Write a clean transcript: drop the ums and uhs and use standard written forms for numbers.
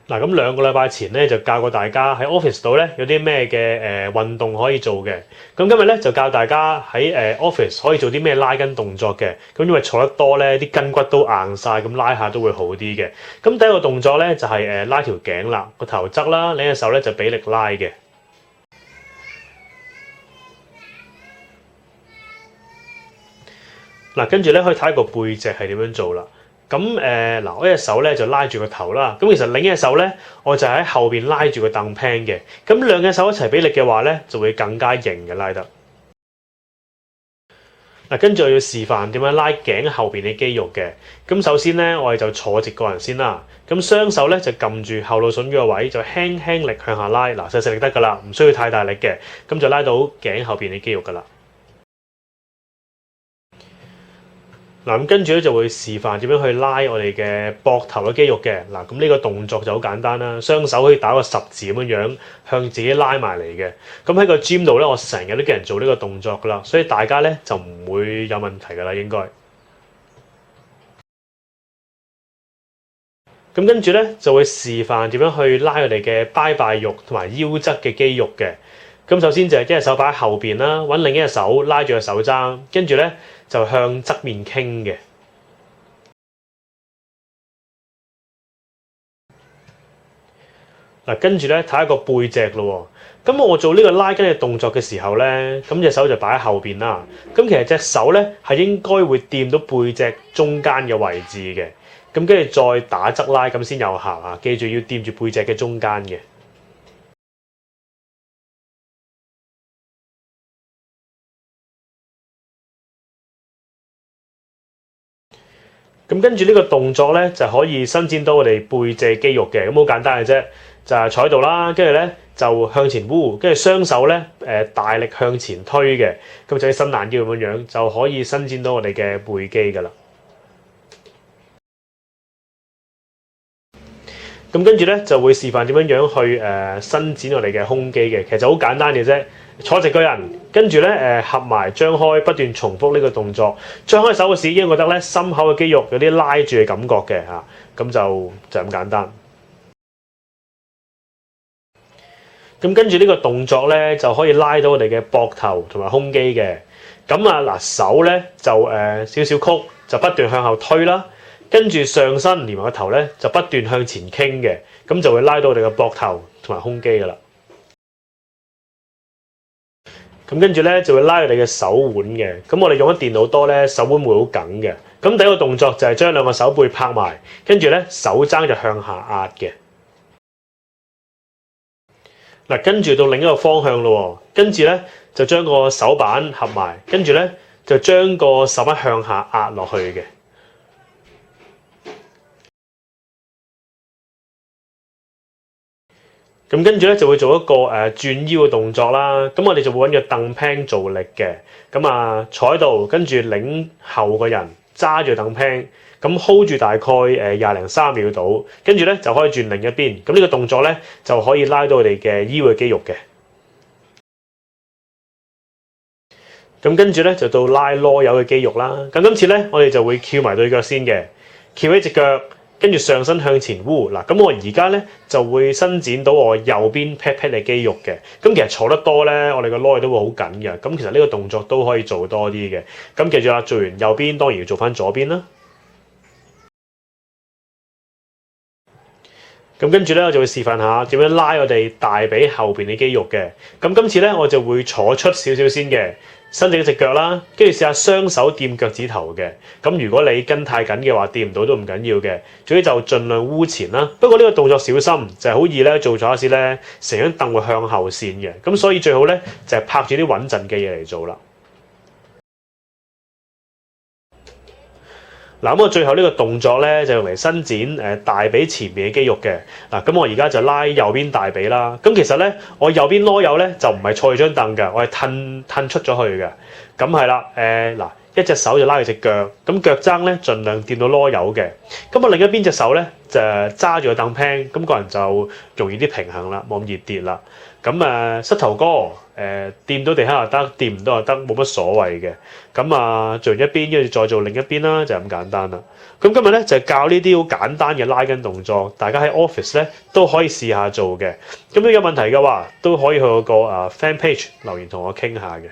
嗱，咁2個禮拜前咧就教過大家喺 office 度咧有啲咩嘅運動可以做嘅。咁今日咧就教大家喺office 可以做啲咩拉筋動作嘅。咁因為坐得多咧，啲筋骨都硬晒，咁拉下都會好啲嘅。咁第一個動作咧就係拉條頸啦，個頭側啦，另一隻手咧就俾力拉嘅。嗱，跟住咧可以睇個背脊係點樣做啦。咁嗱，我一隻手咧就拉住個頭啦。咁其實另一隻手咧，我就喺後邊拉住個凳 pan 嘅。咁兩隻手一齊俾力嘅話咧，就會更加型嘅拉得。嗱，跟住我要示範點樣拉頸後邊嘅肌肉嘅。咁首先咧，我哋就坐直個人先啦。咁雙手咧就撳住後腦筍嗰個位，就輕輕力向下拉。嗱，細細力得㗎啦，唔需要太大力嘅。咁就拉到頸後邊嘅肌肉㗎啦。嗱，咁跟住咧就會示範點樣去拉我哋嘅膊頭嘅肌肉嘅。嗱，咁呢個動作就好簡單啦，雙手可以打個10字咁樣向自己拉埋嚟嘅。咁喺個 gym 度咧，我成日都叫人做呢個動作噶啦，所以大家咧就唔會有問題噶啦，應該。咁跟住咧就會示範點樣去拉我哋嘅拜拜肉同埋腰側嘅肌肉嘅。咁首先就係一隻手擺喺後邊啦，揾另一隻手拉住個手踭，跟住咧就向側面傾嘅。嗱，跟住咧睇下個背脊咯。咁我做呢個拉筋嘅動作嘅時候咧，咁隻手就擺喺後邊啦。咁其實隻手咧係應該會掂到背脊中間嘅位置嘅。咁跟住再打側拉咁先有效啊！記住要掂住背脊嘅中間嘅。咁跟住呢個動作咧，就可以伸展到我哋背脊肌肉嘅。咁好簡單嘅啫，就係坐喺度啦，跟住咧就向前烏，跟住雙手咧大力向前推嘅，咁就喺伸懶腰咁樣，就可以伸展到我哋嘅背肌噶啦。咁跟住咧就會示範點樣去伸展我哋嘅胸肌嘅，其實好簡單嘅啫。坐直個人，跟住咧合埋張開，不斷重複呢個動作。張開手嘅時已經覺得咧心口嘅肌肉有啲拉住嘅感覺嘅嚇，咁就咁簡單。咁跟住呢個動作咧就可以拉到我哋嘅膊頭同埋胸肌嘅。咁啊嗱，手咧就少少曲，就不斷向後推啦。跟住上身連埋個頭咧就不斷向前傾嘅，咁就會拉到我哋嘅膊頭同埋胸肌噶啦。咁跟住咧就會拉我哋嘅手腕嘅。咁我哋用咗電腦多咧，手腕會好緊嘅。咁第一個動作就係將兩個手背拍埋，跟住咧手踭就向下壓嘅。嗱，跟住到另一個方向咯，跟住咧就將個手板合埋，跟住咧就將個手板向下壓落去嘅。咁跟住咧就會做一個轉腰嘅動作啦。咁我哋就會揾個凳 pan 做力嘅。咁坐喺度，跟住擰後個人揸住凳 pan，咁 hold 住大概20-30秒到，跟住咧就可以轉另一邊。咁呢個動作咧就可以拉到我哋嘅腰嘅肌肉嘅。咁跟住咧就到拉囉柚嘅肌肉啦。咁今次咧我哋就會翹埋對腳先嘅，翹起隻腳。跟住上身向前烏嗱，咁我而家咧就會伸展到我右邊 pat pat 嘅肌肉嘅。咁其實坐得多咧，我哋個攞都會好緊嘅。咁其實呢個動作都可以做多啲嘅。咁記住啦，做完右邊當然要做翻左邊啦。咁跟住咧，我就會示範下點樣拉我哋大髀後邊嘅肌肉嘅。咁今次咧，我就會坐出少少先嘅，伸直隻腳啦，跟住試下雙手掂腳趾頭嘅。咁如果你跟太緊嘅話，掂唔到都唔緊要嘅。總之就盡量烏前啦。不過呢個動作小心，就係好易咧做咗一時咧，成張凳會向後線嘅。咁所以最好咧就係拍住啲穩陣嘅嘢嚟做啦。嗱，咁我最後呢個動作咧就用嚟伸展大髀前面嘅肌肉嘅。嗱，咁我而家就拉右邊大髀啦。咁其實咧，我右邊囉柚咧就唔係坐住張凳嘅，我係褪出咗去嘅。咁係啦，嗱，一隻手就拉住隻腳，咁腳踭咧盡量掂到籮柚嘅。咁我另一邊隻手咧就揸住個凳 pan，咁個人就容易啲平衡啦，冇咁易跌啦。咁膝頭哥掂到地下又得，掂唔到又得，冇乜所謂嘅。咁做完一邊，跟住再做另一邊啦，就咁簡單啦。咁今日咧就教呢啲好簡單嘅拉筋動作，大家喺 office 咧都可以試下做嘅。咁如果有問題嘅話，都可以去個fan page 留言同我傾下嘅。